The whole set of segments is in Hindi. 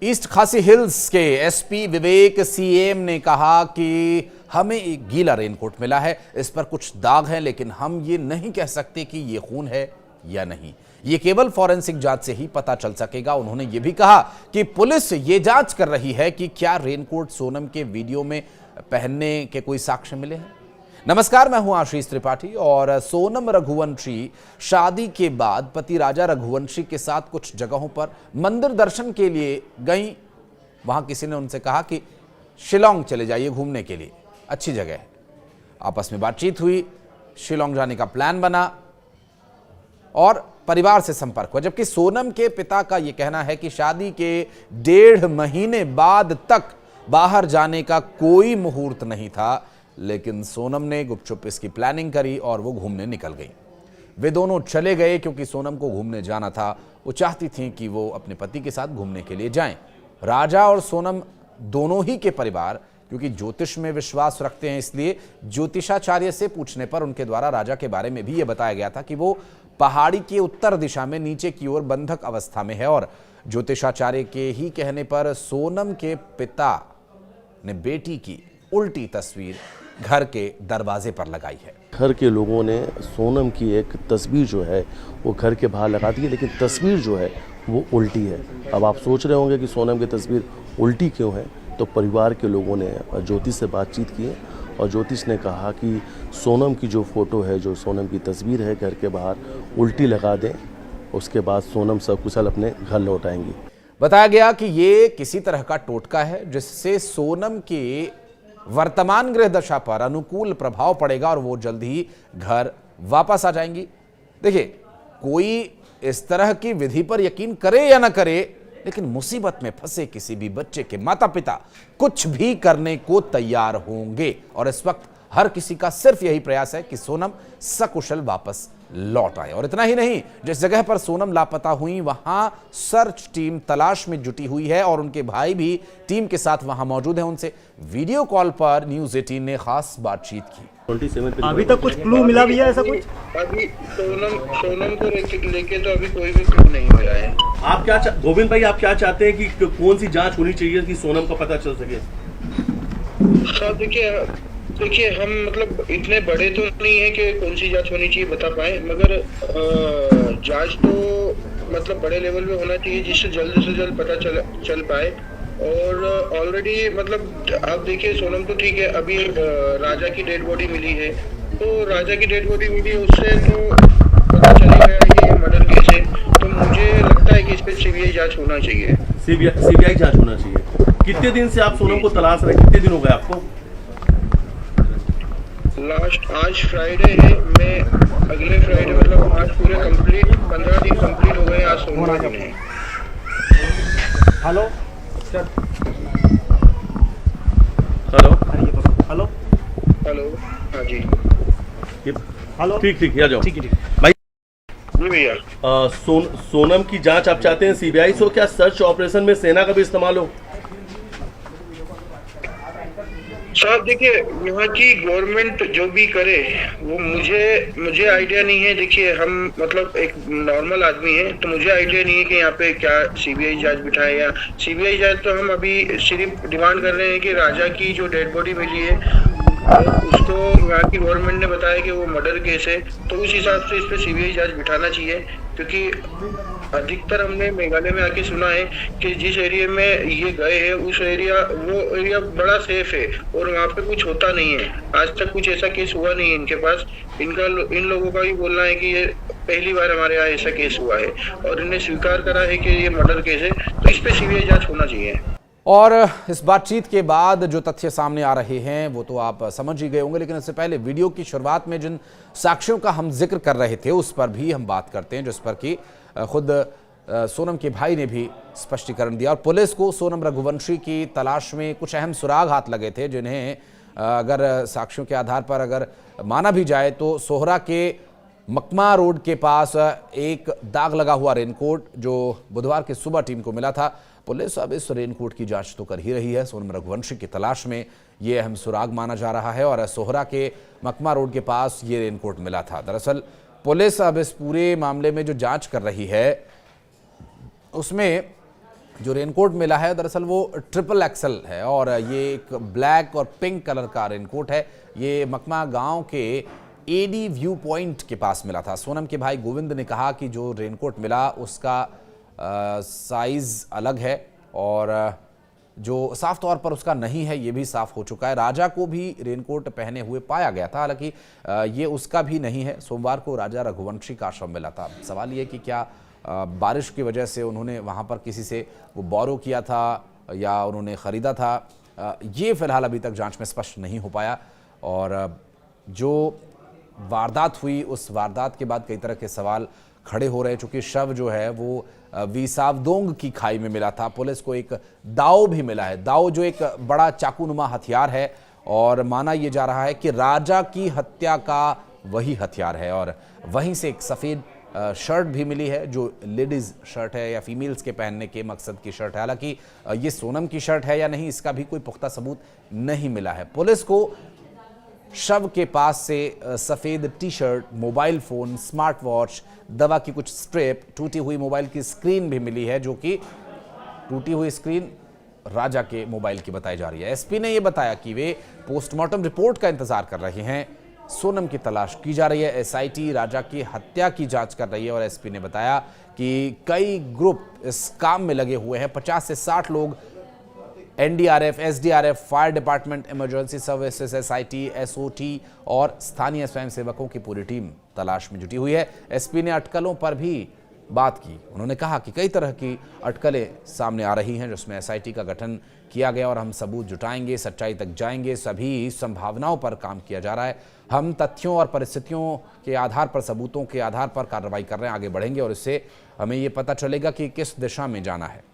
ईस्ट खासी हिल्स के एसपी विवेक सीएम ने कहा कि हमें एक गीला रेनकोट मिला है, इस पर कुछ दाग हैं, लेकिन हम ये नहीं कह सकते कि ये खून है या नहीं। ये केवल फॉरेंसिक जांच से ही पता चल सकेगा। उन्होंने ये भी कहा कि पुलिस ये जांच कर रही है कि क्या रेनकोट सोनम के वीडियो में पहनने के कोई साक्ष्य मिले हैं। नमस्कार, मैं हूं आशीष त्रिपाठी और सोनम रघुवंशी शादी के बाद पति राजा रघुवंशी के साथ कुछ जगहों पर मंदिर दर्शन के लिए गई। वहां किसी ने उनसे कहा कि शिलोंग चले जाइए घूमने के लिए, अच्छी जगह है। आपस में बातचीत हुई, शिलोंग जाने का प्लान बना और परिवार से संपर्क हुआ। जबकि सोनम के पिता का यह कहना है कि शादी के 1.5 महीने बाद तक बाहर जाने का कोई मुहूर्त नहीं था, लेकिन सोनम ने गुपचुप इसकी प्लानिंग करी और वो घूमने निकल गई। वे दोनों चले गए क्योंकि सोनम को घूमने जाना था। वो चाहती थी कि वो अपने पति के साथ घूमने के लिए जाएं। राजा और सोनम दोनों ही के परिवार क्योंकि ज्योतिष में विश्वास रखते हैं, इसलिए ज्योतिषाचार्य से पूछने पर उनके द्वारा राजा के बारे में भी ये बताया गया था कि वो पहाड़ी के उत्तर दिशा में नीचे की ओर बंधक अवस्था में है। और ज्योतिषाचार्य के ही कहने पर सोनम के पिता ने बेटी की उल्टी तस्वीर घर के दरवाजे पर लगाई है। घर के लोगों ने सोनम की एक तस्वीर जो है वो घर के बाहर लगा दी है, लेकिन तस्वीर जो है वो उल्टी है। अब आप सोच रहे होंगे कि सोनम की तस्वीर उल्टी क्यों है, तो परिवार के लोगों ने ज्योतिष से बातचीत की और ज्योतिष ने कहा कि सोनम की जो फोटो है, जो सोनम की तस्वीर है, घर के बाहर उल्टी लगा दें, उसके बाद सोनम सकुशल अपने घर लौट आएंगी। बताया गया कि ये किसी तरह का टोटका है जिससे सोनम के वर्तमान ग्रह दशा पर अनुकूल प्रभाव पड़ेगा और वो जल्द ही घर वापस आ जाएंगी। देखिए, कोई इस तरह की विधि पर यकीन करे या ना करे, लेकिन मुसीबत में फंसे किसी भी बच्चे के माता पिता कुछ भी करने को तैयार होंगे। और इस वक्त हर किसी का सिर्फ यही प्रयास है कि सोनम सकुशल वापस लौट आए। और इतना ही नहीं, जिस जगह पर सोनम लापता हुई वहां सर्च टीम तलाश में जुटी हुई है और उनके भाई भी टीम के साथ वहां मौजूद हैं। उनसे वीडियो कॉल पर न्यूज़ 18 ने खास बातचीत की। अभी तक कुछ क्लू मिला भी है ऐसा कुछ? अभी सोनम को लेके तो अभी कोई भी क्लू नहीं मिला है। आप क्या गोविंद भाई, आप क्या चाहते हैं कि कौन सी जांच होनी चाहिए कि सोनम का पता चल सके? सर देखिए हम मतलब इतने बड़े तो नहीं है कि कौन सी जांच होनी चाहिए बता पाए, मगर जांच तो मतलब बड़े लेवल पे होना चाहिए जिससे जल्द से जल्द पता चल पाए। और ऑलरेडी मतलब आप देखिए सोनम तो ठीक है, अभी राजा की डेड बॉडी मिली है, तो राजा की डेड बॉडी मिली है, उससे तो पता चल ही गया है कि ये मर्डर केस है। तो मुझे लगता है कि इस पर सीबीआई जांच होना चाहिए। सीबीआई जांच होना चाहिए। कितने दिन से आप सोनम को तलाश रहे, कितने दिन हो गए आपको? लास्ट आज फ्राइडे है, मैं अगले फ्राइडे मतलब आज पूरे कंप्लीट 15 दिन कंप्लीट हो गए। आज सोमवार दिन है। हेलो हेलो हेलो हेलो, हाँ जी, हेलो, ठीक आ जाओ। ठीक भाई जी भैया। सोनम की जांच आप चाहते हैं सीबीआई से? क्या सर्च ऑपरेशन में सेना का भी इस्तेमाल हो? साहब देखिए, यहाँ की गवर्नमेंट जो भी करे वो मुझे आइडिया नहीं है। देखिए हम मतलब एक नॉर्मल आदमी है, तो मुझे आइडिया नहीं है कि यहाँ पे क्या सीबीआई जांच बिठाए या सीबीआई जांच। तो हम अभी सिर्फ डिमांड कर रहे हैं कि राजा की जो डेड बॉडी मिली है उसको यहाँ की गवर्नमेंट ने बताया कि वो मर्डर केस है, तो उस हिसाब से इस पे सीबीआई जांच बिठाना चाहिए। क्योंकि अधिकतर हमने मेघालय में आके सुना है कि जिस एरिया में ये गए हैं वो एरिया बड़ा सेफ है और वहाँ पे कुछ होता नहीं है। आज तक कुछ ऐसा केस हुआ नहीं है इनके पास। इन लोगों का भी बोलना है कि ये पहली बार हमारे यहाँ ऐसा केस हुआ है और इन्हें स्वीकार करा है कि ये मर्डर केस है, तो इस पे सीबीआई जांच होना चाहिए। और इस बातचीत के बाद जो तथ्य सामने आ रहे हैं वो तो आप समझ ही गए होंगे, लेकिन इससे पहले वीडियो की शुरुआत में जिन साक्ष्यों का हम जिक्र कर रहे थे उस पर भी हम बात करते हैं, जिस पर कि खुद सोनम के भाई ने भी स्पष्टीकरण दिया। और पुलिस को सोनम रघुवंशी की तलाश में कुछ अहम सुराग हाथ लगे थे, जिन्हें अगर साक्ष्यों के आधार पर अगर माना भी जाए तो सोहरा के मकमा रोड के पास एक दाग लगा हुआ रेनकोट जो बुधवार की सुबह टीम को मिला था। पुलिस अब इस रेनकोट की जांच तो कर ही रही है। सोनम रघुवंशी की तलाश में ये अहम सुराग माना जा रहा है और सोहरा के मकमा रोड के पास ये रेनकोट मिला था। दरअसल पुलिस अब इस पूरे मामले में जो जांच कर रही है उसमें जो रेनकोट मिला है दरअसल वो ट्रिपल एक्सल है और ये एक ब्लैक और पिंक कलर का रेनकोट है। ये मकमा गांव के एडी व्यू पॉइंट के पास मिला था। सोनम के भाई गोविंद ने कहा कि जो रेनकोट मिला उसका साइज अलग है और जो साफ तौर पर उसका नहीं है ये भी साफ हो चुका है। राजा को भी रेनकोट पहने हुए पाया गया था, हालांकि ये उसका भी नहीं है। सोमवार को राजा रघुवंशी का शव मिला था। सवाल ये कि क्या बारिश की वजह से उन्होंने वहाँ पर किसी से वो बोरो किया था या उन्होंने ख़रीदा था, ये फिलहाल अभी तक जांच में स्पष्ट नहीं हो पाया। और जो वारदात हुई उस वारदात के बाद कई तरह के सवाल खड़े हो रहे हैं, चूँकि शव जो है वो वीसावदोंग की खाई में मिला था। पुलिस को एक दाव भी मिला है, दाव जो एक बड़ा चाकूनुमा हथियार है और माना यह जा रहा है कि राजा की हत्या का वही हथियार है। और वहीं से एक सफ़ेद शर्ट भी मिली है जो लेडीज़ शर्ट है या फीमेल्स के पहनने के मकसद की शर्ट है। हालांकि ये सोनम की शर्ट है या नहीं इसका भी कोई पुख्ता सबूत नहीं मिला है। पुलिस को शव के पास से सफ़ेद T shirt, mobile phone, smart watch, दवा की कुछ स्ट्रिप, टूटी हुई मोबाइल की स्क्रीन भी मिली है, जो कि टूटी हुई स्क्रीन राजा के मोबाइल की बताई जा रही है। एसपी ने यह बताया कि वे पोस्टमार्टम रिपोर्ट का इंतजार कर रहे हैं। सोनम की तलाश की जा रही है। एसआईटी राजा की हत्या की जांच कर रही है और एसपी ने बताया कि कई ग्रुप इस काम में लगे हुए हैं। 50 से 60 लोग NDRF, SDRF, fire department, emergency services, SIT, SOT और स्थानीय स्वयंसेवकों की पूरी टीम तलाश में जुटी हुई है। एसपी ने अटकलों पर भी बात की। उन्होंने कहा कि कई तरह की अटकलें सामने आ रही हैं जिसमें एसआईटी का गठन किया गया और हम सबूत जुटाएंगे, सच्चाई तक जाएंगे, सभी संभावनाओं पर काम किया जा रहा है। हम तथ्यों और परिस्थितियों के आधार पर, सबूतों के आधार पर कार्रवाई कर रहे हैं, आगे बढ़ेंगे और इससे हमें ये पता चलेगा कि किस दिशा में जाना है।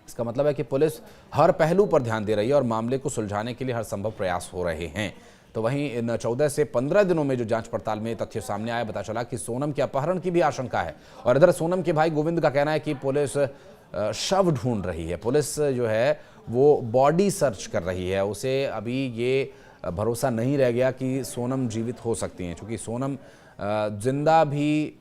इसका मतलब है कि पुलिस हर पहलू पर ध्यान दे रही है और मामले को सुलझाने के लिए हर संभव प्रयास हो रहे हैं। तो वहीं इन 14 से 15 दिनों में जो जांच पड़ताल में तथ्य सामने आया, पता चला कि सोनम के अपहरण की भी आशंका है। और इधर सोनम के भाई गोविंद का कहना है कि पुलिस शव ढूंढ रही है। पुलिस जो है वो बॉडी सर्च कर रही है। उसे अभी ये भरोसा नहीं रह गया कि सोनम जीवित हो सकती हैं, क्योंकि सोनम जिंदा भी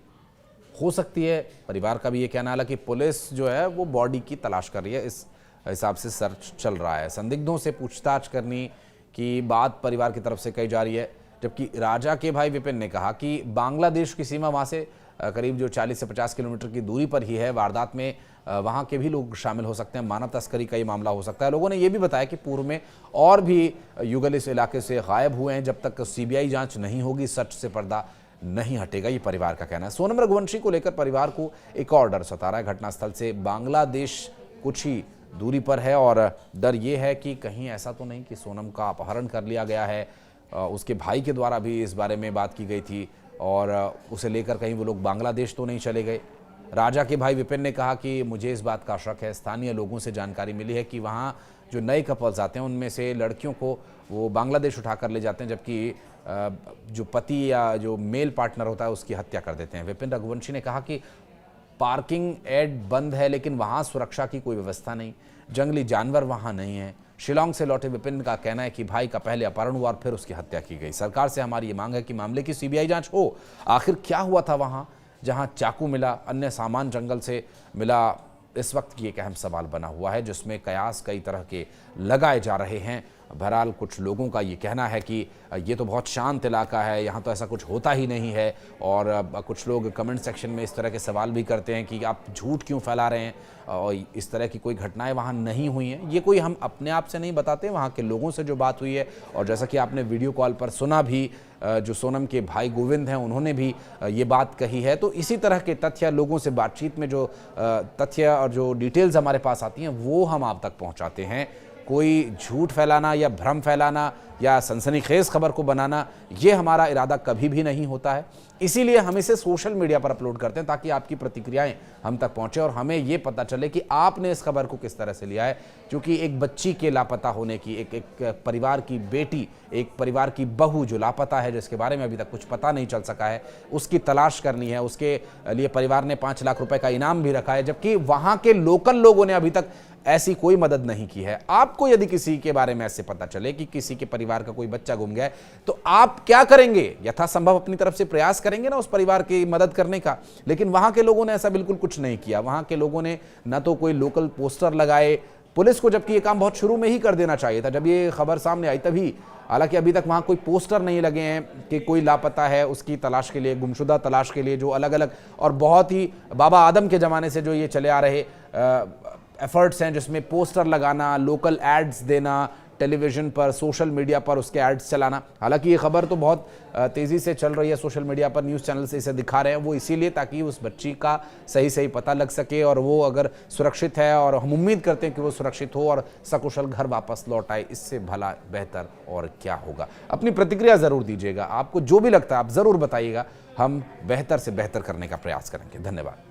हो सकती है। परिवार का भी ये कहना है। हालांकि पुलिस जो है वो बॉडी की तलाश कर रही है, इस हिसाब से सर्च चल रहा है। संदिग्धों से पूछताछ करने की बात परिवार की तरफ से कही जा रही है, जबकि राजा के भाई विपिन ने कहा कि बांग्लादेश की सीमा वहाँ से करीब जो 40 से 50 किलोमीटर की दूरी पर ही है। वारदात में वहाँ के भी लोग शामिल हो सकते हैं, मानव तस्करी का ये मामला हो सकता है। लोगों ने ये भी बताया कि पूर्व में और भी युगल इस इलाके से गायब हुए हैं। जब तक सीबीआई जांच नहीं होगी सच से पर्दा नहीं हटेगा, ये परिवार का कहना है। सोनम रघुवंशी को लेकर परिवार को एक और डर सता रहा है। घटनास्थल से बांग्लादेश कुछ ही दूरी पर है और डर ये है कि कहीं ऐसा तो नहीं कि सोनम का अपहरण कर लिया गया है। उसके भाई के द्वारा भी इस बारे में बात की गई थी और उसे लेकर कहीं वो लोग बांग्लादेश तो नहीं चले गए। राजा के भाई विपिन ने कहा कि मुझे इस बात का शक है, स्थानीय लोगों से जानकारी मिली है कि वहाँ जो नए कपल्स आते हैं उनमें से लड़कियों को वो बांग्लादेश उठा कर ले जाते हैं, जबकि जो पति या जो मेल पार्टनर होता है उसकी हत्या कर देते हैं। विपिन रघुवंशी ने कहा कि पार्किंग एड बंद है लेकिन वहाँ सुरक्षा की कोई व्यवस्था नहीं, जंगली जानवर वहाँ नहीं है। शिलोंग से लौटे विपिन का कहना है कि भाई का पहले अपहरण हुआ और फिर उसकी हत्या की गई। सरकार से हमारी ये मांग है कि मामले की सीबीआई जांच हो। आखिर क्या हुआ था वहाँ जहाँ चाकू मिला, अन्य सामान जंगल से मिला, इस वक्त की एक अहम सवाल बना हुआ है जिसमें कयास कई तरह के लगाए जा रहे हैं। बहरहाल कुछ लोगों का ये कहना है कि ये तो बहुत शांत इलाका है, यहाँ तो ऐसा कुछ होता ही नहीं है। और कुछ लोग कमेंट सेक्शन में इस तरह के सवाल भी करते हैं कि आप झूठ क्यों फैला रहे हैं और इस तरह की कोई घटनाएं वहाँ नहीं हुई हैं। ये कोई हम अपने आप से नहीं बताते, वहाँ के लोगों से जो बात हुई है। और जैसा कि आपने वीडियो कॉल पर सुना भी, जो सोनम के भाई गोविंद हैं उन्होंने भी ये बात कही है। तो इसी तरह के तथ्य लोगों से बातचीत में जो तथ्य और जो डिटेल्स हमारे पास आती हैं वो हम आप तक पहुँचाते हैं। कोई झूठ फैलाना या भ्रम फैलाना या सनसनीखेज खबर को बनाना, ये हमारा इरादा कभी भी नहीं होता है। इसीलिए हम इसे सोशल मीडिया पर अपलोड करते हैं ताकि आपकी प्रतिक्रियाएं हम तक पहुंचे और हमें ये पता चले कि आपने इस खबर को किस तरह से लिया है। क्योंकि एक बच्ची के लापता होने की, एक परिवार की बेटी, एक परिवार की बहू जो लापता है, जिसके बारे में अभी तक कुछ पता नहीं चल सका है, उसकी तलाश करनी है। उसके लिए परिवार ने 5 लाख रुपए का इनाम भी रखा है, जबकि वहाँ के लोकल लोगों ने अभी तक ऐसी कोई मदद नहीं की है। आपको यदि किसी के बारे में ऐसे पता चले कि किसी के परिवार का कोई बच्चा गुम गया है, तो आप क्या करेंगे? यथासंभव अपनी तरफ से प्रयास करेंगे ना उस परिवार की मदद करने का। लेकिन वहां के लोगों ने ऐसा बिल्कुल कुछ नहीं किया। वहां के लोगों ने न तो कोई लोकल पोस्टर लगाए, पुलिस को जबकि ये काम बहुत शुरू में ही कर देना चाहिए था, जब ये खबर सामने आई तभी। हालांकि अभी तक वहां कोई पोस्टर नहीं लगे हैं कि कोई लापता है, उसकी तलाश के लिए, गुमशुदा तलाश के लिए जो अलग अलग और बहुत ही बाबा आदम के ज़माने से जो ये चले आ रहे एफर्ट्स हैं, जिसमें पोस्टर लगाना, लोकल एड्स देना, टेलीविज़न पर, सोशल मीडिया पर उसके एड्स चलाना। हालांकि ये खबर तो बहुत तेज़ी से चल रही है सोशल मीडिया पर, न्यूज़ चैनल से इसे दिखा रहे हैं, वो इसीलिए ताकि उस बच्ची का सही पता लग सके और वो अगर सुरक्षित है, और हम उम्मीद करते हैं कि वो सुरक्षित हो और सकुशल घर वापस लौट आए। इससे भला बेहतर और क्या होगा? अपनी प्रतिक्रिया ज़रूर दीजिएगा, आपको जो भी लगता है आप ज़रूर बताइएगा, हम बेहतर से बेहतर करने का प्रयास करेंगे। धन्यवाद।